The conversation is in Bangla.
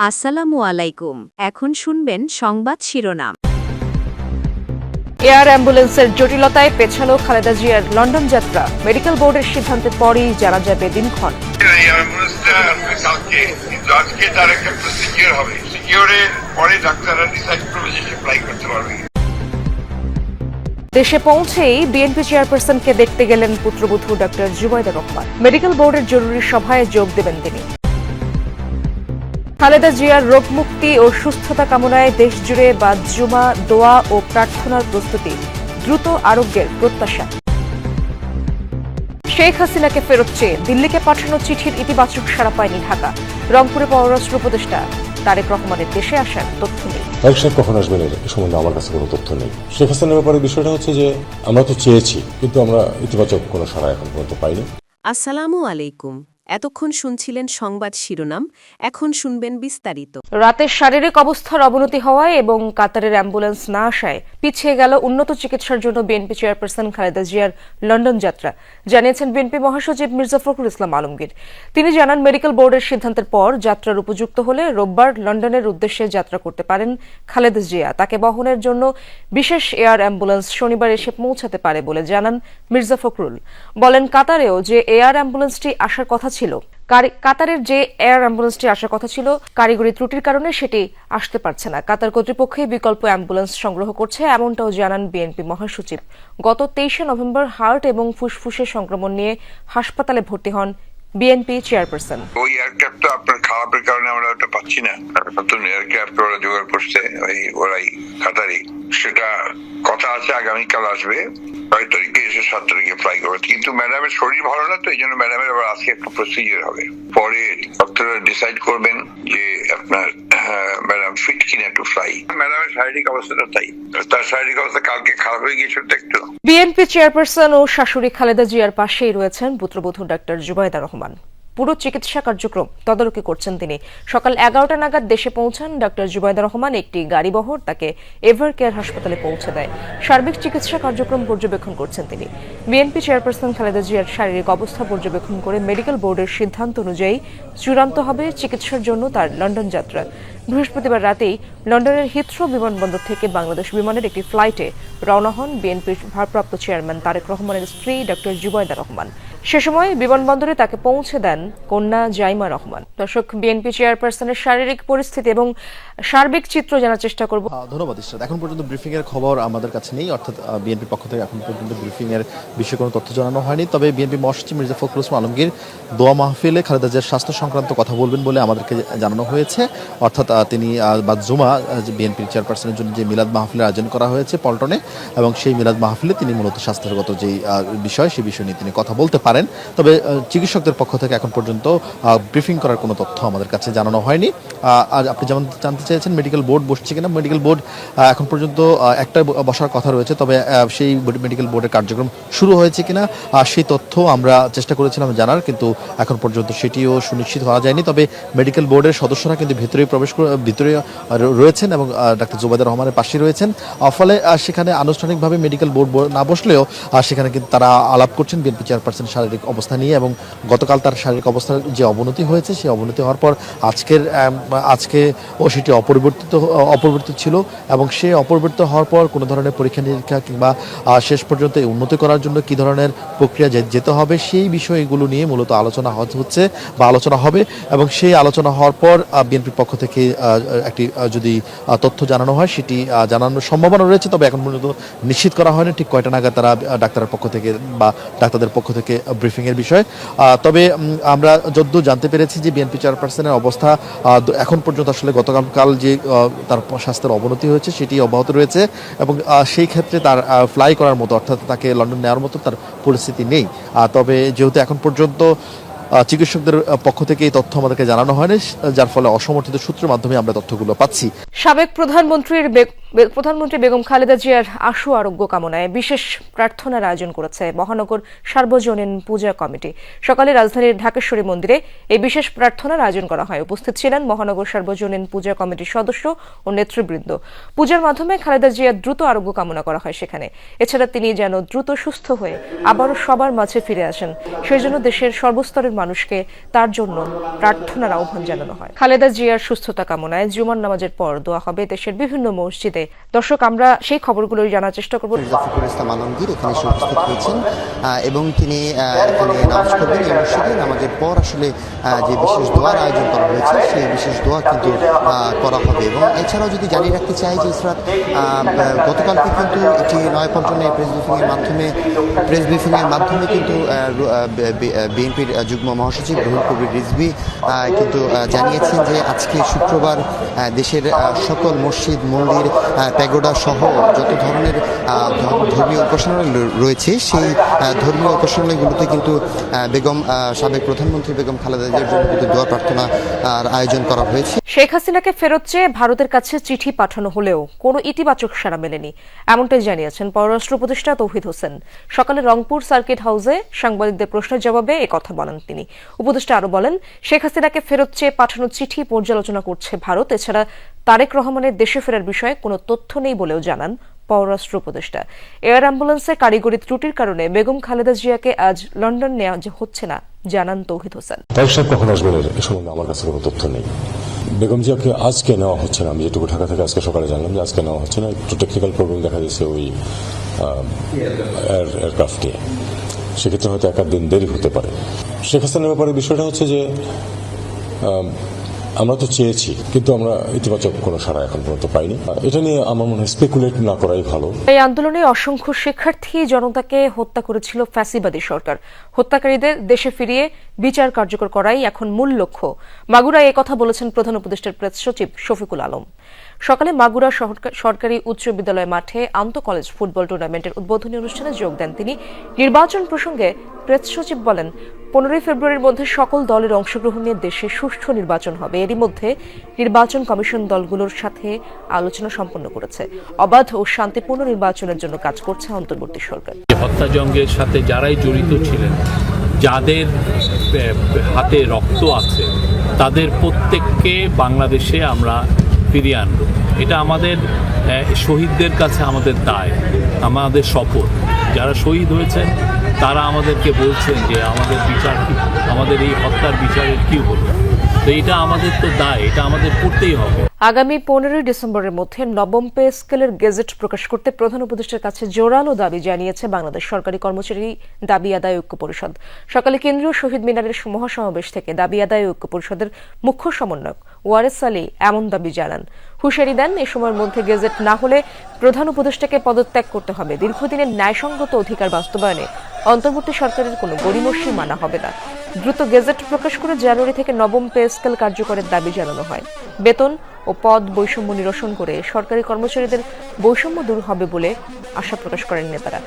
আসসালামু আলাইকুম। এখন শুনবেন সংবাদ শিরোনাম। এয়ার অ্যাম্বুলেন্সের জটিলতায় পেছালো খালেদা জিয়ার লন্ডন যাত্রা। মেডিকেল বোর্ডের সিদ্ধান্তের পরই জানা যাবে দিনক্ষণ। দেশে পৌঁছেই বিএনপি চেয়ারপারসনকে দেখতে গেলেন পুত্রবধূ ডক্টর জুবাইদা রহমান। মেডিকেল বোর্ডের জরুরি সভায় যোগ দেবেন তিনি। খালেদা জিয়ার রোগমুক্তি ও সুস্থতা কামনায় দেশজুড়ে বাদ-জুমা, দোয়া ও প্রার্থনার প্রস্তুতি। দ্রুত আরোগ্যের প্রত্যাশা। শেখ হাসিনাকে ফেরত চেয়ে দিল্লিকে পাঠানো চিঠির ইতিবাচক সাড়া পায়নি ঢাকা। রংপুরে পররাষ্ট্র উপদেষ্টা তারেক রহমানের দেশে আসার তথ্য নেই। তারেক সাহেব কখন আসবেন এ সম্বন্ধে আমার কাছে কোনো তথ্য নেই। শেখ হাসিনার ব্যাপারে বিষয়টা হচ্ছে যে আমরা তো চেয়েছি, কিন্তু আমরা ইতিবাচক কোনো সাড়া এখন পর্যন্ত পাইনি। আসসালামু আলাইকুম। এতক্ষণ শুনছিলেন সংবাদ শিরোনাম, এখন শুনবেন বিস্তারিত। রাতের শারীরিক অবস্থার অবনতি হওয়ায় এবং কাতারের অ্যাম্বুলেন্স না আসায় পিছিয়ে গেল উন্নত চিকিৎসার জন্য বিএনপি চেয়ারপারসন খালেদা জিয়ার লন্ডন যাত্রা, জানিয়েছেন বিএনপি মহাসচিব মির্জা ফখরুল ইসলাম আলমগীর। তিনি জানান, মেডিকেল বোর্ডের সিদ্ধান্তের পর যাত্রার উপযুক্ত হলে রোববার লন্ডনের উদ্দেশ্যে যাত্রা করতে পারেন খালেদা জিয়া। তাকে বহনের জন্য বিশেষ এয়ার অ্যাম্বুলেন্স শনিবার এসে পৌঁছাতে পারে বলে জানান মির্জা ফখরুল। বলেন, কাতারেও যে এয়ার অ্যাম্বুলেন্সটি আসার কথা ছিল কারিগরি ত্রুটির কারণে সেটি আসতে পারছে না। কাতার কর্তৃপক্ষই বিকল্প অ্যাম্বুলেন্স সংগ্রহ করছে, এমনটাও জানান বিএনপি মহাসচিব। গত 23 নভেম্বর হার্ট এবং ফুসফুসের সংক্রমণ নিয়ে হাসপাতালে ভর্তি হন বিএনপি চেয়ারপারসন। ওই এয়ারক্রাফট তো আপনার খারাপের কারণে আমরা ওটা পাচ্ছি না। নতুন এয়ারক্রাফট ওরা জোগাড় করছে, ওরাই কাতারি। সেটা কথা আছে আগামীকাল আসবে, 6 তারিখে এসে 7 তারিখে ফ্লাই করবে। কিন্তু ম্যাডামের শরীর ভালো না, তো এই জন্য ম্যাডামের আবার আজকে একটা প্রসিজার হবে। পরে ডক্টররা ডিসাইড করবেন যে আপনার ম্যাডাম ফিট কিনা টু ফ্লাই। ম্যাডামের শারীরিক অবস্থাটা তাই, তার শারীরিক অবস্থা কালকে খারাপ হয়ে গিয়েছিল একটু। বিএনপি চেয়ারপারসন ও শাশুড়ি খালেদা জিয়ার পাশেই রয়েছেন পুত্রবধূ ডক্টর জুবাইদা রহমান। পুরো চিকিৎসা কার্যক্রম তদারকি করছেন তিনি। সকাল 11টা নাগাদ দেশে পৌঁছান ডক্টর জুবাইদা রহমান। একটি গাড়িবহর তাকে এভার কেয়ার হাসপাতালে পৌঁছে দেয়। সার্বিক চিকিৎসা কার্যক্রম পর্যবেক্ষণ করছেন তিনি। বিএনপি চেয়ারপারসন খালেদা জিয়ার শারীরিক অবস্থা পর্যবেক্ষণ করে মেডিকেল বোর্ডের সিদ্ধান্ত অনুযায়ী চূড়ান্ত হবে চিকিৎসার জন্য তার লন্ডন যাত্রা। বৃহস্পতিবার রাতেই লন্ডনের হিথ্রো বিমানবন্দর থেকে বাংলাদেশ বিমানের একটি ফ্লাইটে রওনা হন বিএনপির ভারপ্রাপ্ত চেয়ারম্যান তারেক রহমানের স্ত্রী ডক্টর জুবাইদা রহমান। সে সময় বিমানবন্দরে তাকে পৌঁছে দেন কন্যা জাইমা রহমান। দর্শক, বিএনপি চেয়ারপারসনের শারীরিক পরিস্থিতি এবং সার্বিক চিত্র জানার চেষ্টা করব। ধন্যবাদ ইশরাত। এখন পর্যন্ত ব্রিফিং এর খবর আমাদের কাছে নেই, অর্থাৎ বিএনপির পক্ষ থেকে এখন পর্যন্ত ব্রিফিং এর বিষয়ে কোনো তথ্য জানানো হয়নি। তবে বিএনপি মহাসচিব মির্জা ফখরুল ইসলাম আলমগীর দোয়া মাহফিলে খালেদা জিয়ার স্বাস্থ্য সংক্রান্ত কথা বলবেন বলে আমাদেরকে জানানো হয়েছে। অর্থাৎ তিনি বাদ-জুমা বিএনপির চেয়ারপারসনের জন্য যে মিলাদ মাহফিলের আয়োজন করা হয়েছে পল্টনে, এবং সেই মিলাদ মাহফিলে তিনি মূলত স্বাস্থ্যগত যেই বিষয় সেই বিষয় নিয়ে তিনি কথা বলতে পারেন। তবে চিকিৎসকদের পক্ষ থেকে এখন পর্যন্ত ব্রিফিং করার কোনো তথ্য আমাদের কাছে জানানো হয়নি। আর আপনি যেমন জানতে চেয়েছেন মেডিকেল বোর্ড বসছে কিনা, মেডিকেল বোর্ড এখন পর্যন্ত একটা বসার কথা রয়েছে, তবে সেই মেডিকেল বোর্ডের কার্যক্রম শুরু হয়েছে কিনা সেই তথ্য আমরা চেষ্টা করেছিলাম জানার, কিন্তু এখন পর্যন্ত সেটিও সুনিশ্চিত হওয়া যায়নি। তবে মেডিকেল বোর্ডের সদস্যরা কিন্তু ভিতরে রয়েছেন এবং ডাক্তার জুবাইদা রহমানের পাশে রয়েছেন। ফলে সেখানে আনুষ্ঠানিকভাবে মেডিকেল বোর্ড না বসলেও সেখানে কিন্তু তারা আলাপ করছেন বিএনপি চেয়ারপারসনের শারীরিক অবস্থা নিয়ে। এবং গতকাল তার শারীরিক অবস্থার যে অবনতি হয়েছে, সেই অবনতি হওয়ার পর আজকে সেটি অপরিবর্তিত ছিল, এবং সেই অপরিবর্তিত হওয়ার পর কোনো ধরনের পরীক্ষা নিরীক্ষা কিংবা শেষ পর্যন্ত উন্নতি করার জন্য কী ধরনের প্রক্রিয়া যেতে হবে সেই বিষয়গুলো নিয়ে মূলত আলোচনা হচ্ছে বা আলোচনা হবে। এবং সেই আলোচনা হওয়ার পর বিএনপির পক্ষ থেকে একটি যদি তথ্য জানানো হয় সেটি জানানোর সম্ভাবনা রয়েছে। তবে এখন পর্যন্ত নিশ্চিত করা হয়নি ঠিক কয়টা নাগাদ তারা ডাক্তারের পক্ষ থেকে বা ডাক্তারদের পক্ষ থেকে ব্রিফিং এর বিষয়। তবে আমরা যতদূর জানতে পেরেছি যে বিএনপি চেয়ারপারসনের অবস্থা এখন পর্যন্ত আসলে গতকাল যে তার স্বাস্থ্যের অবনতি হয়েছে সেটি অব্যাহত রয়েছে, এবং সেই ক্ষেত্রে তার ফ্লাই করার মতো, অর্থাৎ তাকে লন্ডন নেওয়ার মতো তার পরিস্থিতি নেই। তবে যেহেতু এখন পর্যন্ত চিকিৎসকদের পক্ষ থেকে এই তথ্য আমাদেরকে জানানো হয়নি, যার ফলে অসমর্থিত সূত্রের মাধ্যমে আমরা তথ্যগুলো পাচ্ছি। সাবেক প্রধানমন্ত্রীর প্রধানমন্ত্রী বেগম খালেদা জিয়ার আশু আরোগ্য কামনায় বিশেষ প্রার্থনার আয়োজন করেছে মহানগর সার্বজনীন পূজা কমিটি। সকালে রাজধানীর ঢাকেশ্বরী মন্দিরে এই বিশেষ প্রার্থনার আয়োজন করা হয়। উপস্থিত ছিলেন মহানগর সার্বজনীন পূজা কমিটির সদস্য ও নেতৃবৃন্দ। পূজার মাধ্যমে খালেদা জিয়ার দ্রুত আরোগ্য কামনা করা হয় সেখানে। এছাড়া তিনি যেন দ্রুত সুস্থ হয়ে আবারও সবার মাঝে ফিরে আসেন, সেই জন্য দেশের সর্বস্তরের মানুষকে তার জন্য প্রার্থনার আহ্বান জানানো হয়। খালেদা জিয়ার সুস্থতা কামনায় জুমার নামাজের পর দোয়া হবে দেশের বিভিন্ন মসজিদে। দর্শক, আমরা সেই খবরগুলোই জানার চেষ্টা করব। জাফরুল ইসলাম আলমগীর এখানে এসে উপস্থিত হয়েছেন এবং তিনি এখানে নামাজ পড়বেন। এই মসজিদে নামাজের পর আসলে যে বিশেষ দোয়ার আয়োজন করা হয়েছে সেই বিশেষ দোয়া কিন্তু করা হবে। এবং এছাড়াও যদি জানিয়ে রাখতে চাই যে ইসরাত গতকালকে কিন্তু এটি নয়াপল্টনে প্রেস ব্রিফিংয়ের মাধ্যমে কিন্তু বিএনপির যুগ্ম মহাসচিব রুহুল কবির রিজভী কিন্তু জানিয়েছেন যে আজকে শুক্রবার দেশের সকল মসজিদ, মন্দির, প্যাগোডা সহ যত ধরনের ধর্মীয় উপাসনালয় রয়েছে সেই ধর্মীয় উপাসনালয়গুলোতে কিন্তু সাবেক প্রধানমন্ত্রী বেগম খালেদা জিয়ার জন্য কিন্তু দোয়া প্রার্থনার আয়োজন করা হয়েছে। শেখ হাসিনাকে ফেরত চেয়ে ভারতের কাছে চিঠি পাঠানো হলেও কোনো ইতিবাচক সাড়া মেলেনি, এমনটাই জানিয়েছেন পররাষ্ট্র উপদেষ্টা তৌহিদ হোসেন। সকালে রংপুর সার্কিট হাউসে সাংবাদিকদের প্রশ্নের জবাবে একথা বলেন তিনি। উপদেষ্টা আরো বলেন, শেখ হাসিনাকে ফেরত চেয়ে পাঠানো চিঠি পর্যালোচনা করছে ভারত। এছাড়া তারেক রহমানের দেশে ফেরার বিষয়ে কোনো তথ্য নেই বলেও জানান পররাষ্ট্র উপদেষ্টা। এয়ার অ্যাম্বুলেন্সে কারিগরি ত্রুটির কারণে বেগম খালেদা জিয়াকে আজ লন্ডন নেওয়া হচ্ছে না, জানান তৌহিদ হোসেন। তারেক সাহেব কখন আসবেন এ সম্বন্ধে আমার কাছে কোনো তথ্য নেই। বেগম জিয়াকে আজকে নেওয়া হচ্ছে না, আমি যেটুকু ঢাকা থেকে আজকে সকালে জানলাম যে আজকে নেওয়া হচ্ছে না। একটু টেকনিক্যাল প্রবলেম দেখা দিয়েছে ওই এয়ারক্রাফট নিয়ে, সেক্ষেত্রে হয়তো এক দিন দেরি হতে পারে। শেখ হাসিনার ব্যাপারে বিষয়টা হচ্ছে যে আমরা তো চেয়েছি, কিন্তু আমরা ইতিবাচক কোনো সাড়া এখন পর্যন্ত পাইনি। এটা নিয়ে আমার মনে হয় স্পেকুলেট না করাই ভালো। এই আন্দোলনে অসংখ্য শিক্ষার্থী জনতাকে হত্যা করেছিল ফ্যাসিবাদী সরকার। হত্যাকারীদের দেশে ফিরিয়ে বিচার কার্যকর করাই এখন মূল লক্ষ্য। মাগুরায় একথা বলেছেন প্রধান উপদেষ্টার প্রেস সচিব শফিকুল আলম। সকালে মাগুরা সরকারি উচ্চ বিদ্যালয় মাঠে আন্তঃ কলেজ ফুটবল টুর্নামেন্টের উদ্বোধনী অনুষ্ঠানে যোগ দেন তিনি। নির্বাচন প্রসঙ্গে প্রেস সচিব বলেন, 15 ফেব্রুয়ারির মধ্যে সকল দলের অংশগ্রহণ নিয়ে দেশে সুষ্ঠু নির্বাচন হবে। এরই মধ্যে নির্বাচন কমিশন দলগুলোর সাথে আলোচনা সম্পন্ন করেছে। অবাধ ও শান্তিপূর্ণ নির্বাচনের জন্য কাজ করছে অন্তর্বর্তী সরকার। হত্যাযজ্ঞের সাথে যারাই জড়িত ছিলেন, যাদের হাতে রক্ত আছে, তাদের প্রত্যেককে বাংলাদেশে আমরা ফিরিয়ে আনব। এটা আমাদের শহীদদের কাছে আমাদের দায়, আমাদের শপথ। যারা শহীদ হয়েছেন তারা আমাদেরকে বলছেন যে আমাদের বিচার কি, আমাদের এই হত্যার বিচারের কি হলো। তো এটা আমাদের তো দায়, এটা আমাদের করতেই হবে। আগামী 15 ডিসেম্বরের মধ্যে নবম পে স্কেলের গেজেট প্রকাশ করতে প্রধান উপদেষ্টার কাছে জোরালো দাবি জানিয়েছে বাংলাদেশ সরকারি কর্মচারী দাবি আদায় ঐক্য পরিষদ। সকালে কেন্দ্রীয় শহীদ মিনারের মহাসমাবেশ থেকে দাবি আদায় ঐক্য পরিষদের মুখ্য সমন্বয়ক ওয়ারেস আলী এমন দাবি জানান। হুঁশিয়ারি দেন, এ সময়ের মধ্যে গেজেট না হলে প্রধান উপদেষ্টাকে পদত্যাগ করতে হবে। দীর্ঘদিনের ন্যায়সঙ্গত অধিকার বাস্তবায়নে অন্তর্বর্তী সরকারের কোনো গড়িমসি মানা হবে না। দ্রুত গেজেট প্রকাশ করে জানুয়ারি থেকে নবম পে স্কেল কার্যকরের দাবি জানানো হয়। বেতন ও পদ বৈষম্য নিরসন করে সরকারি কর্মচারীদের বৈষম্য দূর হবে বলে আশা প্রকাশ করেন নেতারা।